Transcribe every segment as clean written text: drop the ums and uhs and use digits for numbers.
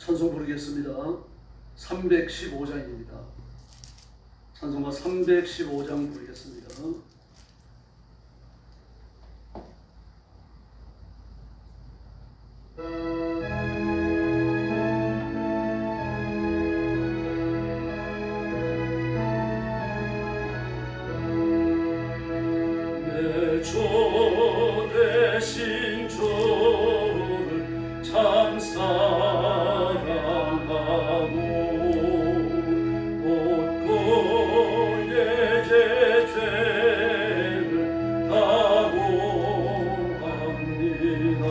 찬송 부르겠습니다. 315장입니다. 찬송가 315장 부르겠습니다. 내 주 대신 주를 참 사랑하고 곧 그의 죄를 다고 합니다.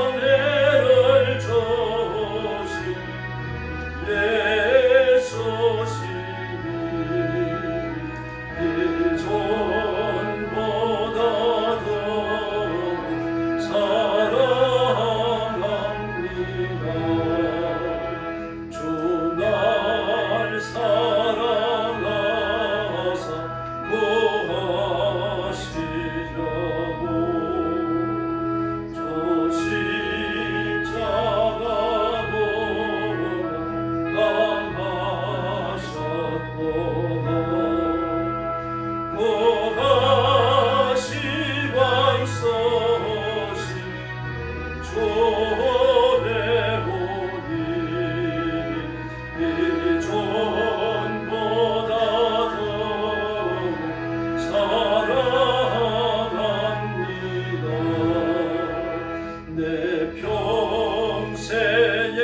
고난을 주신 예수시니 이전보다 더 사랑합니다. 주 날 사랑하사 구하시려고 저 십자가 보라 당하셨도다. 고하시와 있으신 주의 보니 이전보다 더 사랑합니다. 내 평생의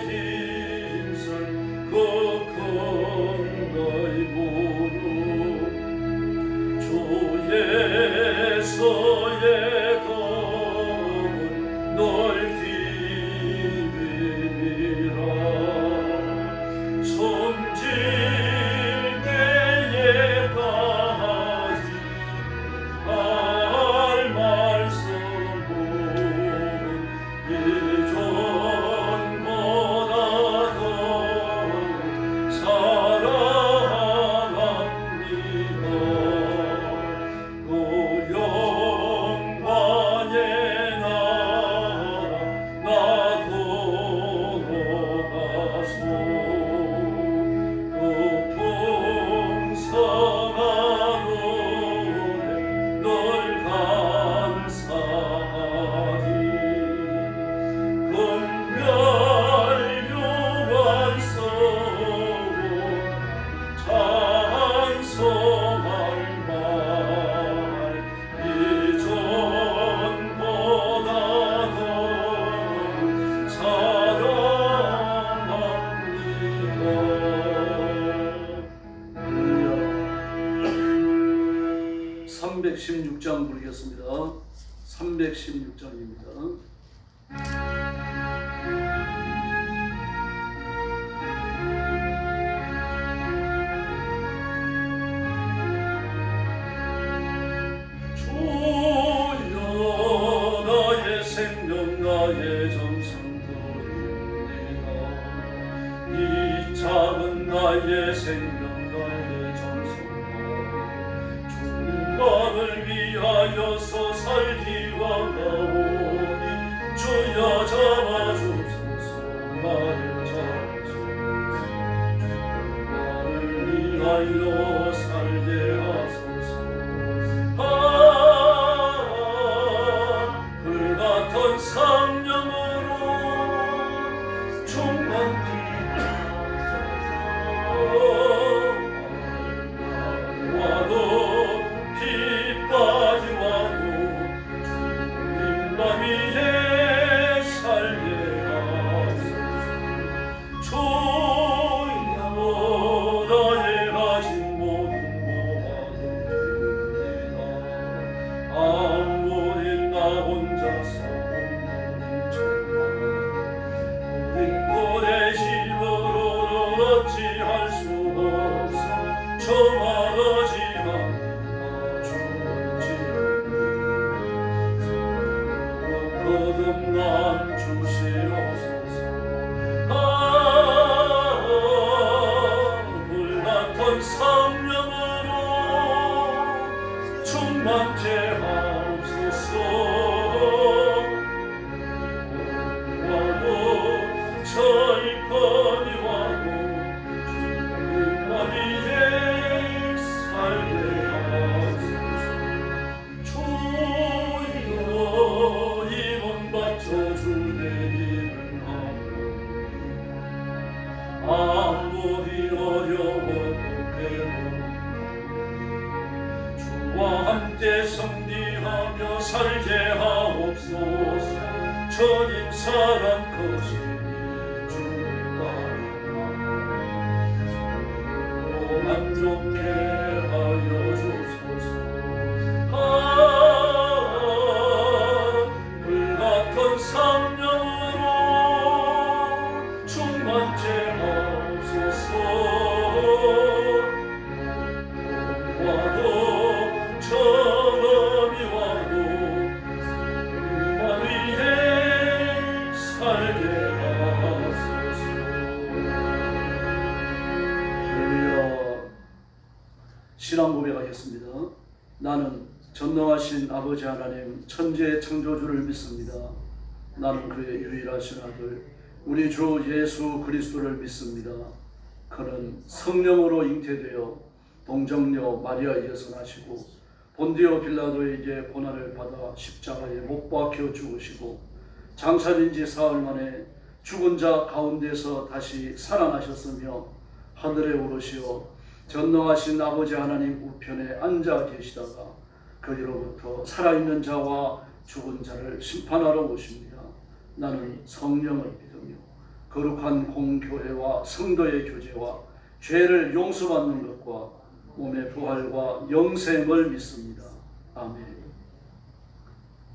힘쓸 그 큰 너의 무릎 주 예수의 도움을 널 기림이라. 숨질 때에까지 할 말씀은 이전보다 더 사랑합니다. 그 영광의 나라 나 돌아가서 그 풍성한 은혜 널 감사하리. 금별 유한 서고 찬송할 말 이전보다 더 사랑합니다. 할렐루야. 316장 부르겠습니다. 316장입니다. 주여 나의 생명 나의 정성 드립니다. 이 작은 나의 생명 나의 정성 주님 나를 위하여서 살기와 나오니 주여 잡아주소서 나를 잡으소서 나를 위하여 살게 하소서. 불같은 성령으로 충만히 와도 빛까지 와도 주님 나 위에 살게 하소서. 주여 나의 가진 모든 모아드립니다. 아무리 나 혼자서 없는 정말 우리 꼴의 힘으로 어찌할 수 없어 저말하지 않나 주지 거듭난 주시옵소서. 불같은 성령으로 충만케 하옵소서. 살게 하옵소서. 천인 사랑 것이 주를 따라 만족해 하여 주소서. 불같은 성령으로 충만케 하옵소서. 와도 처음이 와도 만 위에 살게 하소서. 할렐루야. 신앙 고백하겠습니다. 나는 전능하신 아버지 하나님 천지의 창조주를 믿습니다. 나는 그의 유일하신 아들 우리 주 예수 그리스도를 믿습니다. 그는 성령으로 잉태되어 동정녀 마리아에게서 나시고 본디오 빌라도에게 고난을 받아 십자가에 못 박혀 죽으시고 장사된 지 사흘 만에 죽은 자 가운데서 다시 살아나셨으며 하늘에 오르시어 전능하신 아버지 하나님 우편에 앉아 계시다가 거기로부터 살아있는 자와 죽은 자를 심판하러 오십니다. 나는 성령을 믿으며 거룩한 공교회와 성도의 교제와 죄를 용서받는 것과 몸의 부활과 영생을 믿습니다. 아멘.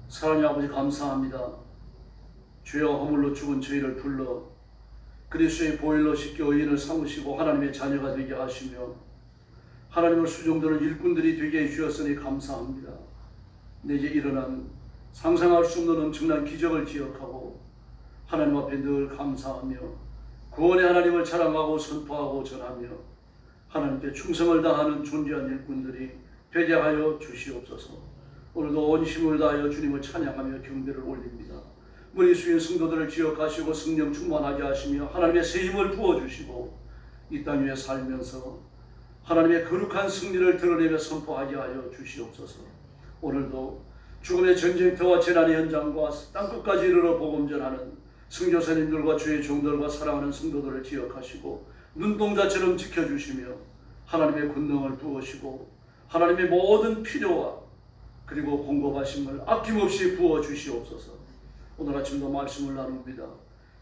사랑의 아버지 감사합니다. 죄와 허물로 죽은 저희를 불러 그리스도의 보혈로 씻겨 의인을 삼으시고 하나님의 자녀가 되게 하시며 하나님을 수종드는 일꾼들이 되게 해주셨으니 감사합니다. 내게 일어난 상상할 수 없는 엄청난 기적을 기억하고 하나님 앞에 늘 감사하며 구원의 하나님을 자랑하고 선포하고 전하며 하나님께 충성을 다하는 존귀한 일꾼들이 되게 하여 주시옵소서. 오늘도 온 힘을 다하여 주님을 찬양하며 경배를 올립니다. 우리 수인 성도들을 기억하시고 성령 충만하게 하시며 하나님의 새 힘을 부어주시고 이 땅 위에 살면서 하나님의 거룩한 승리를 드러내며 선포하게 하여 주시옵소서. 오늘도 죽음의 전쟁터와 재난의 현장과 땅끝까지 이르러 복음 전하는 선교사님들과 주의 종들과 사랑하는 성도들을 기억하시고 눈동자처럼 지켜주시며 하나님의 권능을 부으시고 하나님의 모든 필요와 그리고 공급하심을 아낌없이 부어주시옵소서. 오늘 아침도 말씀을 나눕니다.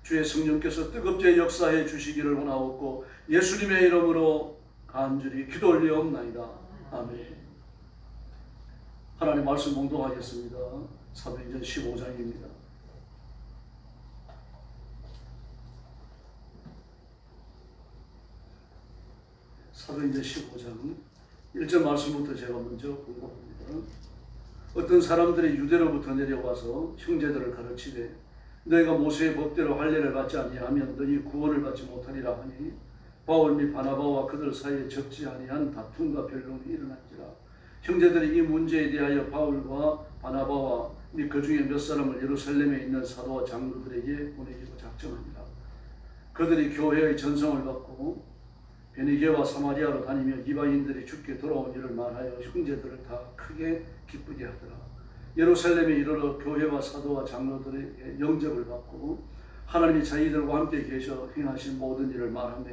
주의 성령께서 뜨겁게 역사해 주시기를 원하옵고 예수님의 이름으로 간절히 기도 올리옵나이다. 아멘. 하나님 말씀 봉독하겠습니다. 사도행전 15장입니다. 사도행전 15장 1절 말씀부터 제가 먼저 공부합니다. 어떤 사람들이 유대로부터 내려와서 형제들을 가르치되 너희가 모세의 법대로 할례를 받지 아니하면 너희 구원을 받지 못하리라 하니 바울 및 바나바와 그들 사이에 적지 아니한 다툼과 변론이 일어난지라. 형제들이 이 문제에 대하여 바울과 바나바와 및 그 중에 몇 사람을 예루살렘에 있는 사도와 장로들에게 보내기로 작정합니다. 그들이 교회의 전성을 받고 베니게와 사마리아로 다니며 이방인들이 죽게 돌아온 일을 말하여 형제들을 다 크게 기쁘게 하더라. 예루살렘에 이르러 교회와 사도와 장로들에게 영접을 받고 하나님이 자기들과 함께 계셔 행하신 모든 일을 말하며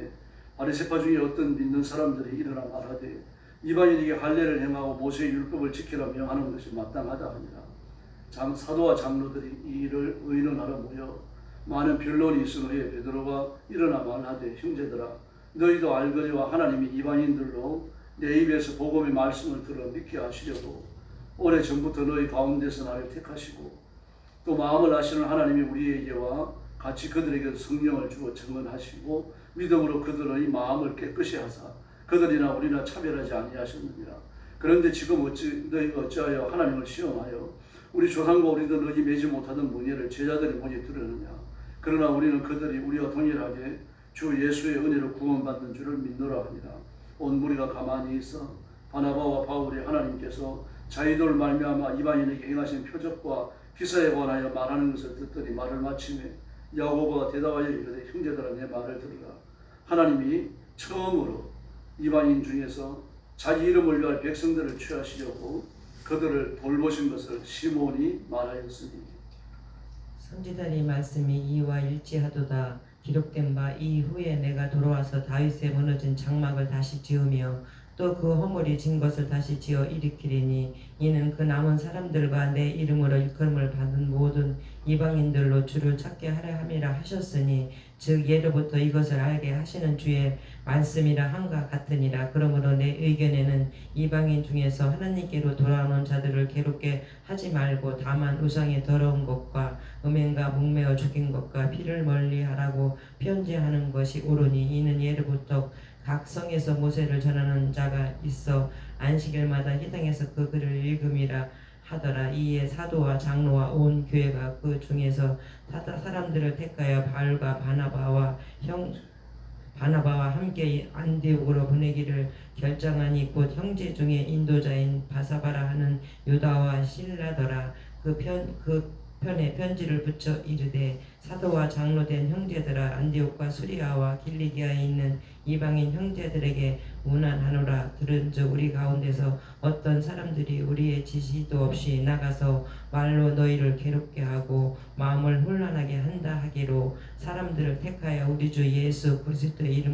바리새파 중에 어떤 믿는 사람들이 일어나 말하되 이방인에게 할례를 행하고 모세의 율법을 지키라 명하는 것이 마땅하다 하니라. 사도와 장로들이 이 일을 의논하러 모여 많은 변론이 있은 후에 베드로가 일어나 말하되 형제들아 너희도 알거니와 하나님이 이방인들로 내 입에서 복음의 말씀을 들어 믿게 하시려고 오래전부터 너희 가운데서 나를 택하시고 또 마음을 아시는 하나님이 우리에게와 같이 그들에게 성령을 주어 증언하시고 믿음으로 그들의 마음을 깨끗이 하사 그들이나 우리나 차별하지 아니하셨느니라. 그런데 지금 너희가 어찌하여 하나님을 시험하여 우리 조상과 우리도 너희 매지 못하던 문제를 제자들의 문에 들으느냐. 그러나 우리는 그들이 우리와 동일하게 주 예수의 은혜로 구원받는 줄을 믿노라 하니라. 온 무리가 가만히 있어 바나바와 바울이 하나님께서 자기들 말미암아 이방인에게 행하신 표적과 기사에 관하여 말하는 것을 듣더니 말을 마치매 야고보가 대답하여 이르되 형제들아 내 말을 들으라. 하나님이 처음으로 이방인 중에서 자기 이름을 위할 백성들을 취하시려고 그들을 돌보신 것을 시몬이 말하였으니. 선지자의 말씀이 이와 일치하도다. 기록된 바 이후에 내가 돌아와서 다윗의 무너진 장막을 다시 지으며 또 그 허물이 진 것을 다시 지어 일으키리니 이는 그 남은 사람들과 내 이름으로 일컬음을 받은 모든 이방인들로 주를 찾게 하려 함이라 하셨으니 즉 예로부터 이것을 알게 하시는 주의 말씀이라 함과 같으니라. 그러므로 내 의견에는 이방인 중에서 하나님께로 돌아오는 자들을 괴롭게 하지 말고 다만 우상의 더러운 것과 음행과 목매어 죽인 것과 피를 멀리하라고 편지하는 것이 옳으니 이는 예로부터 각 성에서 모세를 전하는 자가 있어 안식일마다 이 땅에서 그 글을 읽음이라 하더라. 이에 사도와 장로와 온 교회가 그 중에서 사람들을 택하여 바울과 바나바와 함께 안디옥으로 보내기를 결정하니 곧 형제 중에 인도자인 바사바라 하는 유다와 실라더라. 그 편에 편지를 붙여 이르되 사도와 장로된 형제들아 안디옥과 수리아와 길리기아에 있는 이방인 형제들에게 문안하노라. 들은즉 우리 가운데서 어떤 사람들이 우리의 지시도 없이 나가서 말로 너희를 괴롭게 하고 마음을 혼란하게 한다 하기로 사람들을 택하여 우리 주 예수 그리스도의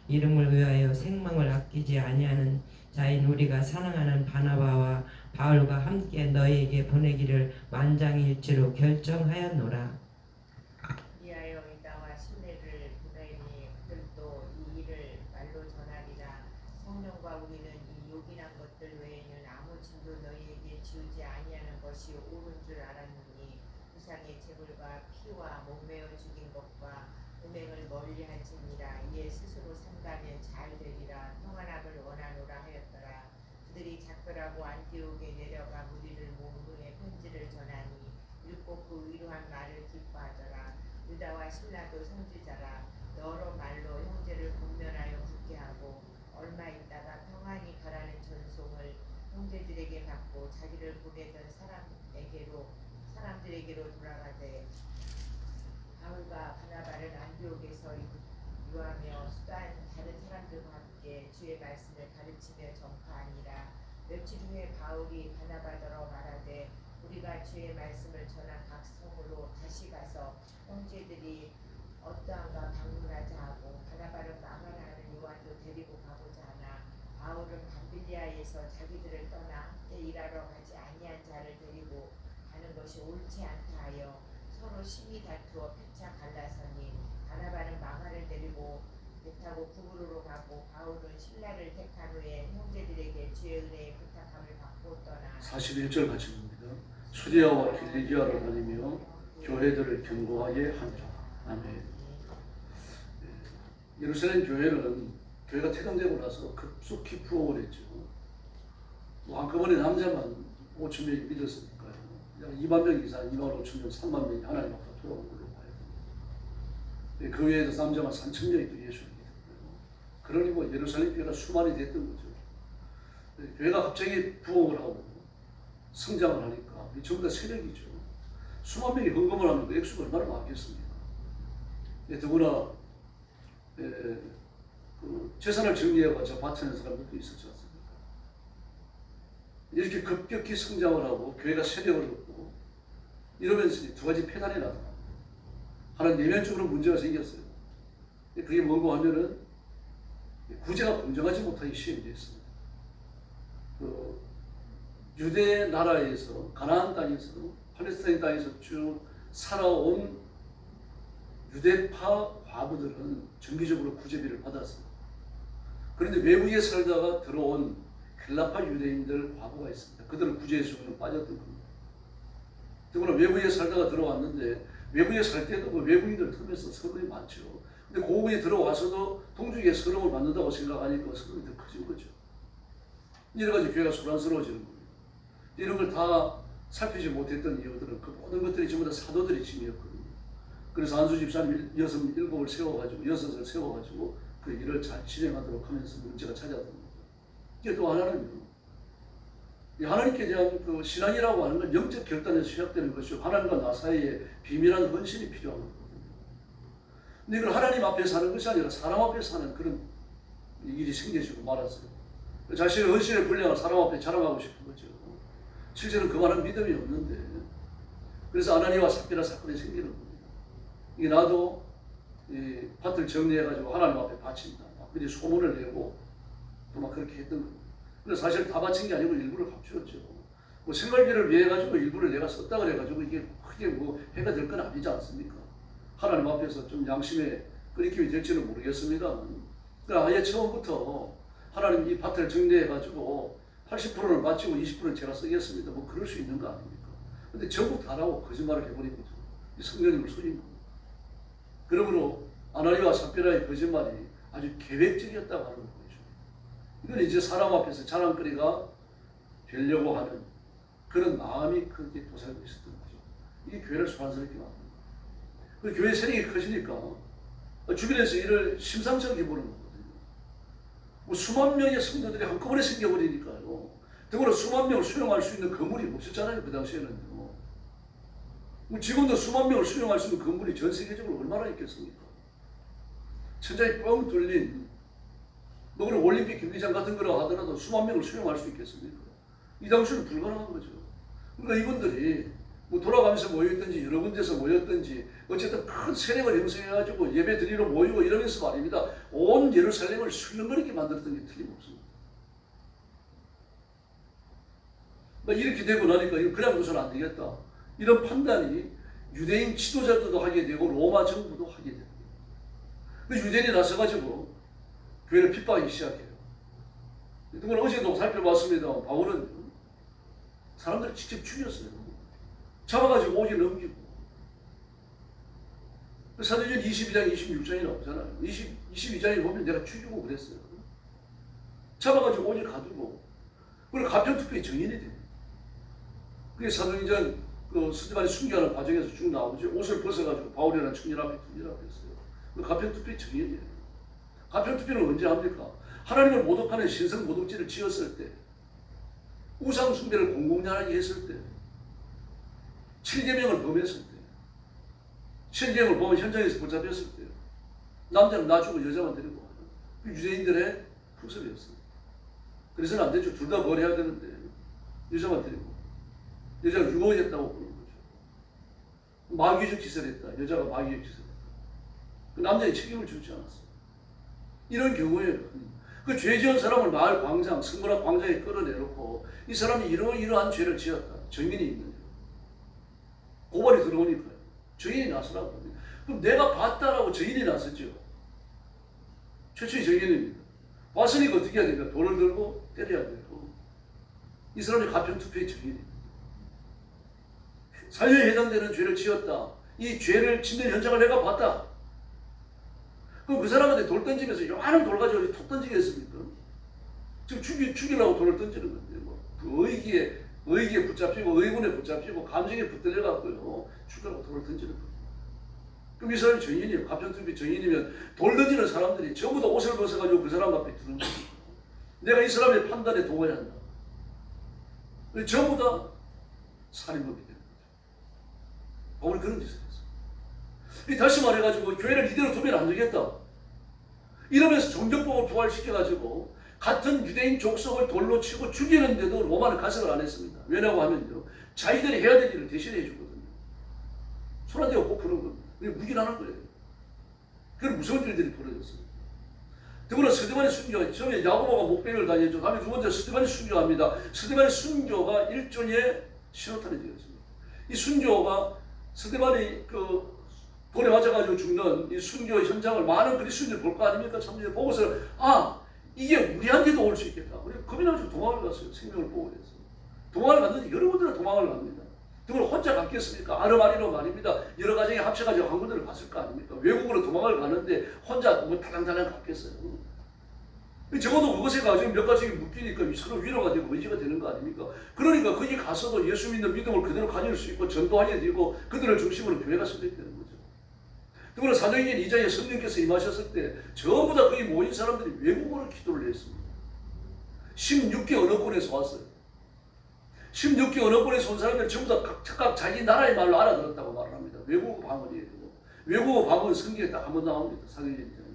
이름을 위하여 생명을 아끼지 아니하는 자인 우리가 사랑하는 바나바와 바울과 함께 너희에게 보내기를 만장일치로 결정하였노라. 이하여 유다와 실레를 보내니 그들도 이 일을 말로 전하리라. 성령과 우리는 이 요긴한 것들 외에는 아무 짐도 너희에게 지우지 아니하는 것이 옳은 줄 알았느니 우상의 제물과 피와 목매어 죽인 것과 음행을 멀리할지니라. 이에 스스로 산다면 잘 되리라. 평안함을 원하노라 하였더라. 그들이 작별하고 안디옥에 내려가 무리를 모음에 편지를 전하니 읽고 그 위로한 말을 기뻐하더라. 유다와 실라도 선지자라. 여러 말로 형제를 권면하여 굳게 하고 얼마 있다가 평안히 가라는 전송을 형제들에게 받고 자기를 보내던 사람들에게로 돌아가되 바울과 바나바를 안디옥에서 유하며 수단 다른 사람들과 함께 주의 말씀을 가르치며 전파하니라. 며칠 후에 바울이 바나바더러 말하되 우리가 주의 말씀을 전한 각 성으로 다시 가서 형제들이 어떠한가 방문하자 하고 바나바는 마가라는 요한도 데리고 가고자 하나 바울은 밤빌리아에서 자기들을 떠나 함께 일하러 가지 아니한 자를 데리고 가는 것이 옳지 않다 하여 서로 심히 다투어 피차 갈라서니 바나바는 마가를 데리고 배 타고 구브로로 가고 바울은 신라를 택한 후에 형제들에게 주의 은혜의 부탁함을 받고 떠나 41절 같이 봅니다. 수리아와 길리기아로 다니며 교회들을 견고하게 하니라. 아멘. 예루살렘 교회가 태동되고 나서 급속히 부흥을 했죠. 한꺼번에 남자만 5천 명이 믿었으니까요. 2만 명 이상, 2만 5천 명, 3만 명이 하나님 앞으로 돌아온 걸로 봐야 됩니다. 그 외에도 남자만 3천 명이 또 예수를 믿었고요. 그러니 예루살렘 교회가 수만이 됐던 거죠. 교회가 갑자기 부흥을 하고 성장을 하니까 전부 다 세력이죠. 수만 명이 헌금을 하면 그 액수가 얼마나 많겠습니까? 더구나 그 재산을 정리해가지고 바치는 사람들도 있었지 않습니까? 이렇게 급격히 성장을 하고 교회가 세력을 얻고 이러면서 두 가지 폐단이 나타납니다. 하나 내면적으로 문제가 생겼어요. 그게 뭔가 하면은 구제가 공정하지 못하기 시행되었습니다. 그 유대 나라에서 가나안 땅에서 팔레스타인 땅에서 쭉 살아온 유대파 과부들은 정기적으로 구제비를 받았습니다. 그런데 외국에 살다가 들어온 헬라파 유대인들 과부가 있습니다. 그들은 구제에서는 빠졌던 겁니다. 더구나 외국에 살다가 들어왔는데 외국에 살 때도 외국인들 틈에서 서름이 많죠. 근데 고국에 들어와서도 동족의 서름을 받는다고 생각하니까 서름이 더 커진 거죠. 여러 가지 교회가 소란스러워지는 겁니다. 이런 걸 다 살피지 못했던 이유들은 그 모든 것들이 전부 다 사도들의 짐이었거든요. 그래서 안수 집사님 6을 세워가지고 그 일을 잘 진행하도록 하면서 문제가 찾아듭니다. 이게 또 하나는요. 하나님께 대한 그 신앙이라고 하는 건 영적 결단에서 시작되는 것이고 하나님과 나 사이에 비밀한 헌신이 필요한 거거든요. 근데 이걸 하나님 앞에서 하는 것이 아니라 사람 앞에서 하는 그런 일이 생겨지고 말았어요. 자신의 헌신의 분량을 사람 앞에 자랑하고 싶은 거죠. 실제로 그만한 믿음이 없는데 그래서 아나니아와 삽비라 사건이 생기는 겁니다. 이게 나도 이 밭을 정리해가지고 하나님 앞에 바친다. 미리 소문을 내고 또 막 그렇게 했던 거예요. 근데 사실 다 바친 게 아니고 일부를 감추었죠. 뭐 생활비를 위해 가지고 일부를 내가 썼다 그래가지고 이게 크게 뭐 해가 될 건 아니지 않습니까? 하나님 앞에서 좀 양심의 끄리낌이 될지는 모르겠습니다. 그러니까 아예 처음부터 하나님 이 밭을 정리해가지고 80%를 바치고 20%는 제가 쓰겠습니다. 뭐 그럴 수 있는 거 아닙니까? 근데 전부 다라고 거짓말을 해버린 거죠. 이 성령님을 속인 거예요. 그러므로 아나니와 삽비라의 거짓말이 아주 계획적이었다고 하는 거죠. 이건 이제 사람 앞에서 자랑거리가 되려고 하는 그런 마음이 그렇게 도사리고 있었던 거죠. 이게 교회를 소란스럽게 만드는 거예요. 그 교회 세력이 커지니까 주변에서 이를 심상치 않게 보는 거거든요. 뭐 수만 명의 성도들이 한꺼번에 생겨버리니까요. 더불어 수만 명을 수용할 수 있는 건물이 없었잖아요. 그 당시에는요. 뭐 지금도 수만 명을 수용할 수 있는 건물이 전 세계적으로 얼마나 있겠습니까? 천장이 뻥 뚫린 뭐 그런 올림픽 경기장 같은 거라고 하더라도 수만 명을 수용할 수 있겠습니까? 이 당시에는 불가능한 거죠. 그러니까 이분들이 뭐 돌아가면서 모였든지 여러 군데서 모였든지 어쨌든 큰 세력을 형성해가지고 예배 드리러 모이고 이러면서 말입니다. 온 예루살렘을 술렁거리게 만들었던 게 틀림없습니다. 이렇게 되고 나니까 이거 그냥 둬서는 안 되겠다. 이런 판단이 유대인 지도자들도 하게 되고 로마 정부도 하게 됩니다. 유대인이 나서가지고 교회를 핍박하기 시작해요. 그걸 어제도 살펴봤습니다. 바울은 사람들을 직접 죽였어요. 잡아가지고 오지 넘기고. 사도행전 22장, 26장이 나오잖아요. 22장에 보면 내가 죽이고 그랬어요. 잡아가지고 오지 가두고. 그리고 가평투표의 정인이 돼요. 그게 사도행전 스데반이 순교하는 과정에서 쭉 나오죠. 옷을 벗어가지고 바울이라는 청년 앞에 두니라고 했어요. 그 가평투표의 정인이에요. 가평투표는 언제 합니까? 하나님을 모독하는 신성 모독죄를 지었을 때, 우상 숭배를 공공연하게 했을 때, 7계명을 범했을 때, 7계명을 범한 현장에서 붙잡혔을 때, 남자는 놔주고 여자만 데리고 가는 유대인들의 풍습이었어요. 그래서는 안 되죠. 둘 다 버려야 되는데 여자만 데리고, 여자가 유혹했다고 보는 거죠. 마귀적 짓을 했다. 여자가 마귀적 짓을 했다. 그 남자의 책임을 묻지 않았어요. 이런 경우에 그 죄 지은 사람을 마을 광장, 성문앞 광장에 끌어내놓고 이 사람이 이러한 죄를 지었다. 증인이 있는 거예요. 고발이 들어오니까요. 증인이 나서라고 합니다. 그럼 내가 봤다라고 증인이 나섰죠. 최초의 증인입니다. 봤으니까 어떻게 해야 됩니까? 돌을 들고 때려야 되고. 이 사람이 가평투표의 증인입니다. 살려에 해당되는 죄를 지었다. 이 죄를 짓는 현장을 내가 봤다. 그럼 그 사람한테 돌 던지면서 요만한 돌 가지고 톡 던지겠습니까? 지금 죽이려고 돌을 던지는 건데, 그 의기에 붙잡히고, 의문에 붙잡히고, 감정에 붙들려갖고요, 죽이려고 돌을 던지는 거예요. 그럼 이 사람이 정인이에요. 가평투표 정인이면 돌 던지는 사람들이 전부 다 옷을 벗어가지고 그 사람 앞에 두는 거예요. 내가 이 사람의 판단에 동의해야 한다. 전부 다 살인범이 되는 거죠. 바울이 그런 짓을 했어요. 다시 말해가지고 교회를 이대로 두면 안 되겠다. 이러면서 종교법을 부활시켜가지고 같은 유대인 족속을 돌로 치고 죽이는데도 로마는 가석을 안 했습니다. 왜냐고 하면요, 자기들이 해야 될 일을 대신해 주거든요. 손 안 대고 꼭 푸는 겁니다. 묵인하는 거예요. 그런 무서운 일들이 벌어졌습니다. 더불어 스데반의 순교, 처음에 야고보가 목배를 다녔죠. 다음에 두 번째 스데반이 순교합니다. 스데반의 순교가 일종의 신호탄이 되었습니다. 이 순교가 스데반이 돌에 맞아가지고 죽는 이 순교 현장을 많은 그리스도인들이 볼 거 아닙니까? 참여해 보고서 이게 우리한테도 올 수 있겠다. 우리 겁이 나서 도망을 갔어요. 생명을 보호해서. 도망을 갔는데 여러분들은 도망을 갑니다. 그걸 혼자 갔겠습니까? 아르마리로 말입니다. 여러 가정이 합쳐가지고 한 군데를 갔을 거 아닙니까? 외국으로 도망을 가는데 혼자 뭐 타당타당 갔겠어요. 적어도 그것에 가지고 몇 가정이 묶이니까 서로 위로가 되고 의지가 되는 거 아닙니까? 그러니까 거기 가서도 예수 믿는 믿음을 그대로 가질 수 있고 전도하게 되고 그들을 중심으로 교회가 설립되는 거죠. 그러나 사도행전 2장에 성령께서 임하셨을 때 전부 다 거기 모인 사람들이 외국어로 기도를 했습니다. 16개 언어권에서 왔어요. 16개 언어권에서 온 사람들이 전부 다 각각 자기 나라의 말로 알아들었다고 말을 합니다. 외국어 방언이에요. 외국어 방언 성경에 딱 한 번 나옵니다. 사도행전 2장에.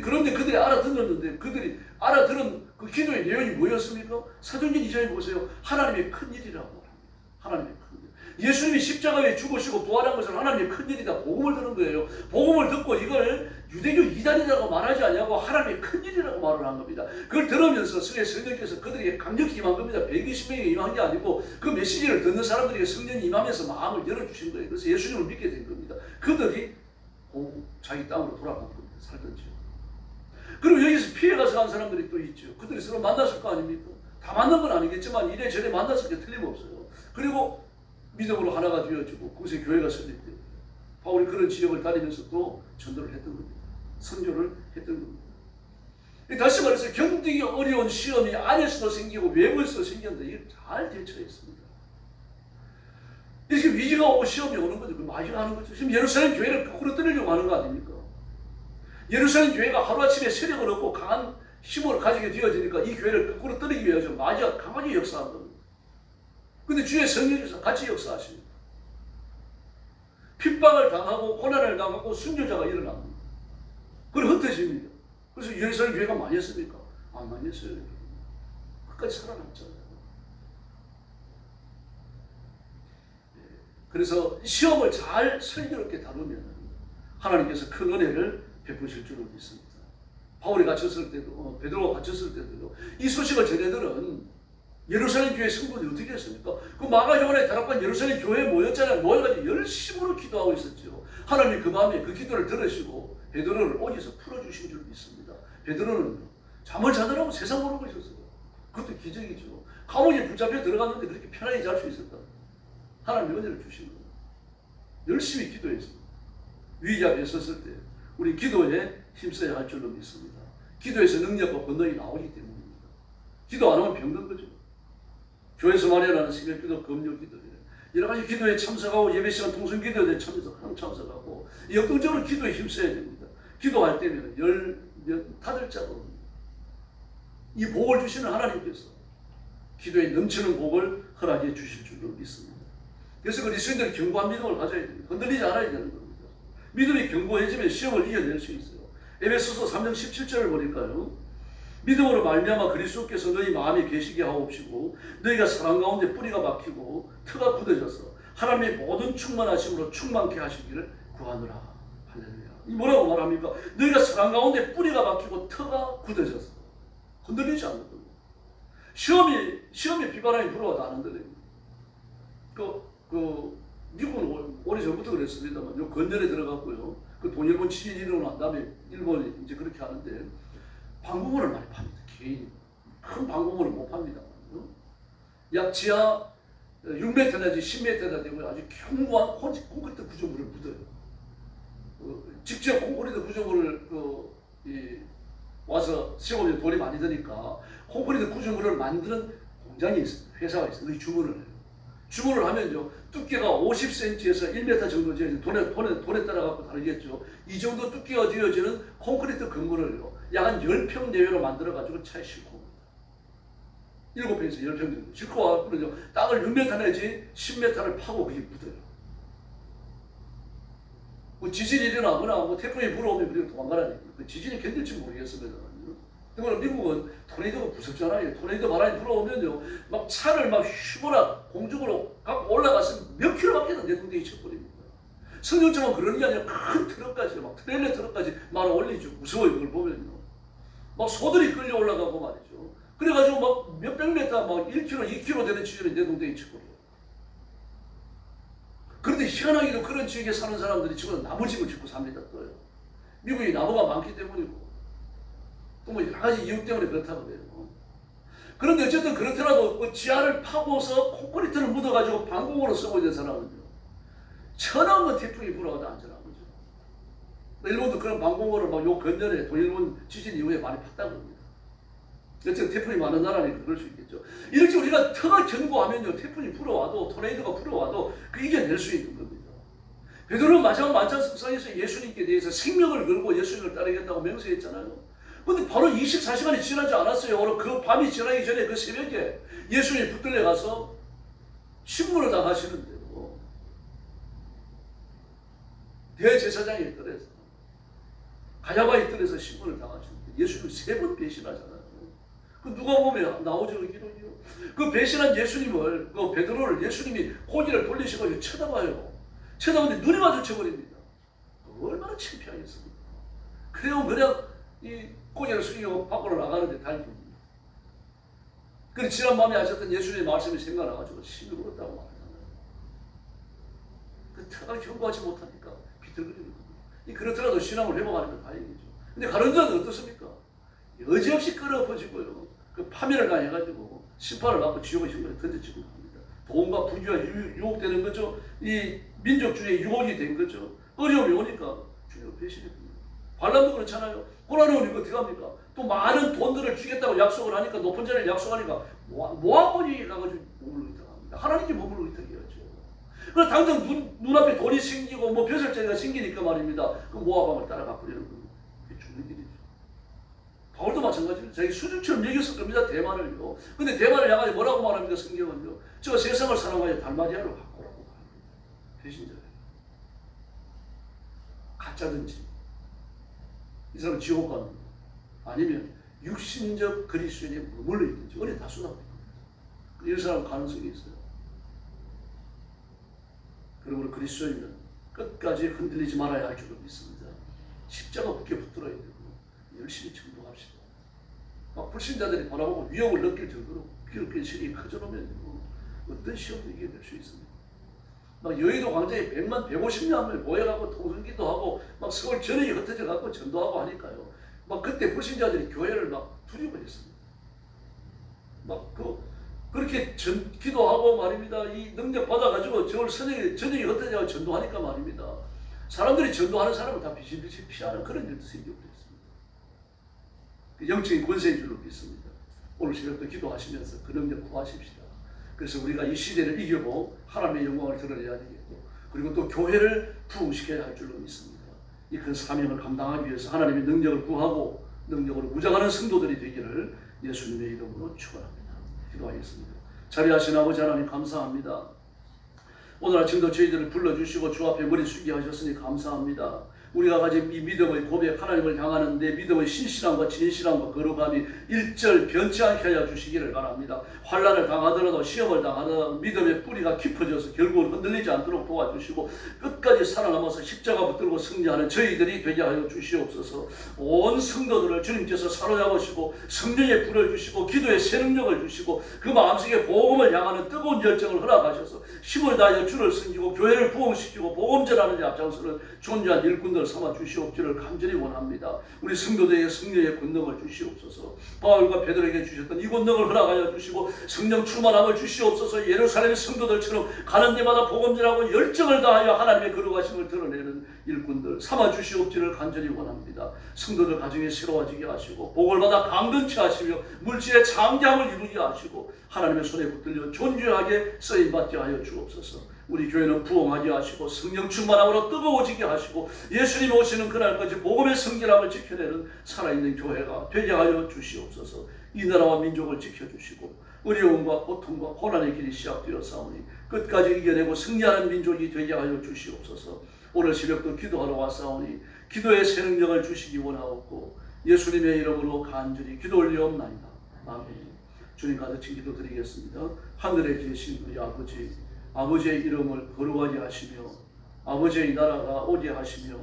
그런데 그들이 알아들었는데 그들이 알아들은 그 기도의 내용이 뭐였습니까? 사도행전 2장에 보세요. 하나님의 큰 일이라고 말합니다. 하나님의 큰 일. 예수님이 십자가에 죽으시고 부활한 것은 하나님의 큰일이다. 복음을 듣는 거예요. 복음을 듣고 이걸 유대교 이단이라고 말하지 않냐고 하나님의 큰일이라고 말을 한 겁니다. 그걸 들으면서 성령께서 그들에게 강력히 임한 겁니다. 120명이 임한 게 아니고 그 메시지를 듣는 사람들에게 성령이 임하면서 마음을 열어주신 거예요. 그래서 예수님을 믿게 된 겁니다. 그들이 자기 땅으로 돌아간 겁니다. 살던지요. 그리고 여기서 피해가서 간 사람들이 또 있죠. 그들이 서로 만났을 거 아닙니까? 다 만난 건 아니겠지만 이래저래 만났을 게 틀림없어요. 그리고 믿음으로 하나가 되어지고 그곳에 교회가 설립돼요. 바울이 그런 지역을 다니면서 또 전도를 했던 겁니다. 선교를 했던 겁니다. 다시 말해서 견디기 어려운 시험이 안에서도 생기고 외부에서도 생겼는데 이걸 잘 대처했습니다. 이렇게 위기가 오고 시험이 오는 거죠. 마귀가 하는 거죠. 지금 예루살렘 교회를 거꾸로 떨으려고 하는 거 아닙니까? 예루살렘 교회가 하루아침에 세력을 얻고 강한 힘을 가지게 되어지니까 이 교회를 거꾸로 떨기 위해서 마귀가 강하게 역사한 겁니다. 근데 주의 성령께서 같이 역사하십니다. 핍박을 당하고 고난을 당하고 순교자가 일어납니다. 그리고 흩어집니다. 그래서 예루살렘 교회가 많이 했습니까? 안 많이 했어요. 끝까지 살아남잖아요. 그래서 시험을 잘 슬기롭게 다루면 하나님께서 큰 은혜를 베푸실 줄을 믿습니다. 바울이 갇혔을 때도 베드로가 갇혔을 때도 이 소식을 전해들은 예루살렘 교회 성도들이 어떻게 했습니까? 그 마가요한의 다락방 예루살렘 교회에 모였잖아요. 모여가지고 열심으로 기도하고 있었죠. 하나님이 그 마음에 그 기도를 들으시고 베드로를 어디서 풀어주신 줄 믿습니다. 베드로는 잠을 자더라고 세상 모르고 있었어요. 그것도 기적이죠. 감옥에 붙잡혀 들어갔는데 그렇게 편하게 잘 수 있었다. 하나님이 은혜를 주신 거예요. 열심히 기도했습니다. 위기 앞에 섰을 때 우리 기도에 힘써야 할 줄로 믿습니다. 기도에서 능력과 권능이 나오기 때문입니다. 기도 안 하면 병든 거죠. 교회에서 마련하는 새벽기도, 금요기도 여러 가지 기도에 참석하고 예배시간 통성기도에 참석하고 역동적으로 기도에 힘써야 됩니다. 기도할 때면 타들자고 이 복을 주시는 하나님께서 기도에 넘치는 복을 허락해 주실 줄로 믿습니다. 그래서 그리스도인들이 견고한 믿음을 가져야 됩니다. 흔들리지 않아야 되는 겁니다. 믿음이 견고해지면 시험을 이겨낼 수 있어요. 에베소서 3장 17절을 보니까요. 믿음으로 말미암아 그리스도께서 너희 마음에 계시게 하옵시고 너희가 사랑 가운데 뿌리가 박히고 터가 굳어져서 하나님의 모든 충만하심으로 충만케 하시기를 구하노라. 할렐루야. 이 뭐라고 말합니까? 너희가 사랑 가운데 뿌리가 박히고 터가 굳어져서 흔들리지 않는 겁니다. 시험이 비바람이 불어와도 안 흔들립니다. 미국은 오래전부터 그랬습니다만 요 건전에 들어갔고요. 그 동일본 지진이 일어난 다음에 일본이 이제 그렇게 하는데 방공호를 많이 팝니다. 개인 큰 방공호를 못 팝니다. 약 지하 6m 내지 10m나 되고 아주 견고한 콘크리트 구조물을 묻어요. 직접 콘크리트 구조물을 와서 시험에 돈이 많이 드니까 콘크리트 구조물을 만드는 공장이 있습니다. 회사가 있어요. 거기 주문을 해요. 주문을 하면요, 두께가 50cm에서 1m 정도 되어지는 돈에 따라갖고 다르겠죠. 이 정도 두께가 되어지는 콘크리트 건물을요, 약 한 10평 내외로 만들어가지고 차에 싣고 7평에서 10평 정도 싣고 와서는요, 땅을 6m 내지 10m를 파고 그게 묻어요. 뭐 지진이 일어나거나 뭐 태풍이 불어오면 우리가 도망가라는 얘기예요. 그 지진이 견딜지 모르겠습니다. 그러나 미국은 토네이도가 무섭잖아요. 토네이도 바람이 불어오면요, 막 차를 막 휘몰아 공중으로 갖고 올라가서 몇 킬로밖에 안 되는 데 쳐버립니다. 성경처럼 그런 게 아니라 큰 트럭까지, 막 트레일러 트럭까지 말아 올리죠. 무서워요. 그걸 보면요. 막 소들이 끌려 올라가고 말이죠. 그래가지고 막 몇백 메타, 막 1km, 2km 되는 지점에 내 동네에 쳐버려요. 그런데 희한하게도 그런 지역에 사는 사람들이 지금 나무집을 짓고 삽니다. 또요. 미국이 나무가 많기 때문이고. 뭐 여러 가지 이유 때문에 그렇다고 그래요. 그런데 어쨌든 그렇더라도 그 지하를 파고서 콘크리트를 묻어가지고 방공호로 쓰고 있는 사람은요, 천하면 태풍이 불어와도 안전한 거죠. 일본도 그런 방공호를 막 요 근전에 동일본 지진 이후에 많이 팠다고 합니다. 어쨌든 태풍이 많은 나라니까 그럴 수 있겠죠. 이렇게 우리가 터가 견고하면요, 태풍이 불어와도 토네이도가 불어와도 그 이겨낼 수 있는 겁니다. 베드로는 마지막 만찬석상에서 예수님께 대해서 생명을 걸고 예수님을 따르겠다고 맹세했잖아요. 근데 바로 24시간이 지나지 않았어요. 오늘 그 밤이 지나기 전에 그 새벽에 예수님이 붙들려 가서 신문을 당하시는데요. 대제사장의 뜰에서, 가야바의 뜰에서 신문을 당하시는데 예수님이 3번 배신하잖아요. 그 누가 보면 나오죠, 그 기록이요. 그 배신한 예수님을, 그 베드로를 예수님이 고개를 돌리시고 쳐다봐요. 쳐다보는데 눈이 마주쳐버립니다. 얼마나 창피하겠습니까? 그래요, 그냥 이 고개를 숙이고 밖으로 나가는데 달립니다. 그리고 지난 밤에 하셨던 예수님의 말씀이 생각나가지고 힘이 울었다고 말합니다. 그 태가 경고하지 못하니까 비틀거리는 겁니다. 그렇더라도 신앙을 회복하는 건 다행이죠. 근데 가는 자는 어떻습니까? 여지없이 끌어퍼지고요. 그 파멸을 당해가지고 심판을 받고 지옥의 신문에 던져지고 합니다. 돈과 부귀가 유혹되는 거죠. 이 민족주의의 유혹이 된 거죠. 어려움이 오니까 주님을 배신했습니다. 발람도 그렇잖아요. 고난이 오니까 어떻게 합니까? 또 많은 돈들을 주겠다고 약속을 하니까, 높은 자리를 약속하니까 모아버리 가가지고 머물러 있다고 합니다. 하나님께 머물러 있다고 해야죠. 그래서 당장 눈앞에 돈이 생기고 뭐 벼슬자리가 생기니까 말입니다. 그 모아방을 따라가 버리는 겁니다. 그게 죽는 길이죠. 바울도 마찬가지로 자기 수준처럼 여겼을 겁니다. 대만을요. 근데 대만을 향하여 뭐라고 말합니까? 성경은요. 저 세상을 사랑하여 달마디아로 바꾸라고 말합니다. 배신자예요. 가짜든지 이 사람은 지옥 가는 거예요. 아니면 육신적 그리스도인에 머물러 있든지 어디 다 쏟아버립니다. 이 사람은 가능성이 있어요. 그러므로 그리스도인은 끝까지 흔들리지 말아야 할 줄로 믿습니다. 십자가 굳게 붙들어야 되고 열심히 전도합시다. 막 불신자들이 바라보고 위협을 느낄 정도로 그렇게 실이 커져놓으면 어떤 시험도 이겨낼 수 있습니다. 막 여의도 광장에 100만 150명을 모여가고 통성기도 하고 막 서울 전역이 흩어져 갖고 전도하고 하니까요. 막 그때 불신자들이 교회를 막 두려워했습니다. 막 그렇게 기도하고 말입니다. 이 능력 받아가지고 저를 전역이 흩어져 전도하니까 말입니다. 사람들이 전도하는 사람을 다 비실비실 피하는 그런 일도 생겨버렸습니다. 영적인 권세인 줄로 믿습니다. 오늘 새벽도 기도하시면서 그 능력 구하십시다. 그래서 우리가 이 시대를 이겨고 하나님의 영광을 드러내야 되겠고, 그리고 또 교회를 부흥시켜야 할 줄로 믿습니다. 이 큰 사명을 감당하기 위해서 하나님의 능력을 구하고 능력으로 무장하는 성도들이 되기를 예수님의 이름으로 축원합니다. 기도하겠습니다. 자리하신 아버지 하나님 감사합니다. 오늘 아침도 저희들을 불러주시고 주 앞에 머리 숙이게 하셨으니 감사합니다. 우리가 가진 이 믿음의 고백, 하나님을 향하는 내 믿음의 신실함과 진실함과 거룩함이 일절 변치 않게 하여 주시기를 바랍니다. 환난을 당하더라도 시험을 당하더라도 믿음의 뿌리가 깊어져서 결국은 흔들리지 않도록 도와주시고 끝까지 살아남아서 십자가 붙들고 승리하는 저희들이 되게 하여 주시옵소서. 온 성도들을 주님께서 사로잡으시고 성령의 불을 주시고 기도의 새 능력을 주시고 그 마음속에 복음을 향하는 뜨거운 열정을 허락하셔서 힘을 다하여 주를 섬기고 교회를 부흥시키고 복음 전하는 데 앞장서는 존귀한 일꾼들 삼아 주시옵기를 간절히 원합니다. 우리 성도들에게 성령의 권능을 주시옵소서. 바울과 베드로에게 주셨던 이 권능을 허락하여 주시고 성령 충만함을 주시옵소서. 예루살렘 성도들처럼 가는 데마다 복음 전하고 열정을 다하여 하나님의 거룩하심을 드러내는 일꾼들 삼아 주시옵기를 간절히 원합니다. 성도들 가정이 새로워지게 하시고 복을 받아 강건케 하시며 물질의 장대함을 이루게 하시고 하나님의 손에 붙들려 존귀하게 쓰임받게 하여 주옵소서. 우리 교회는 부흥하게 하시고 성령 충만함으로 뜨거워지게 하시고 예수님 오시는 그날까지 복음의 성결함을 지켜내는 살아있는 교회가 되게 하여 주시옵소서. 이 나라와 민족을 지켜주시고 어려움과 고통과 고난의 길이 시작되었사오니 끝까지 이겨내고 승리하는 민족이 되게 하여 주시옵소서. 오늘 새벽도 기도하러 왔사오니 기도의 새 능력을 주시기 원하옵고 예수님의 이름으로 간절히 기도 올리옵나이다. 아멘. 주님 가득히 기도 드리겠습니다. 하늘에 계신 우리 아버지, 아버지의 이름을 거룩하게 하시며 아버지의 나라가 오게 하시며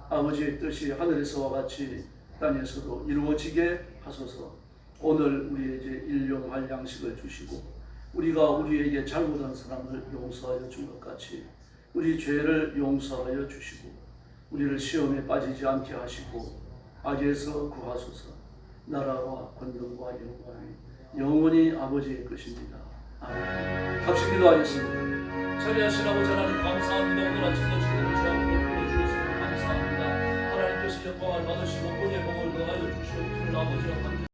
아버지의 뜻이 하늘에서와 같이 땅에서도 이루어지게 하소서. 오늘 우리에게 일용할 양식을 주시고 우리가 우리에게 잘못한 사람을 용서하여 준 것 같이 우리 죄를 용서하여 주시고 우리를 시험에 빠지지 않게 하시고 악에서 구하소서. 나라와 권능과 영광이 영원히 아버지의 것입니다. 아멘. 합심 기도하겠습니다. 자리하신 아버지 하나님 감사합니다. 오늘 아침도 주님을 주 앞으로 불러주셔서 감사합니다. 하나님께서 영광을 받으시고 본의 복을 더하여 주시옵기를 아버지와 함께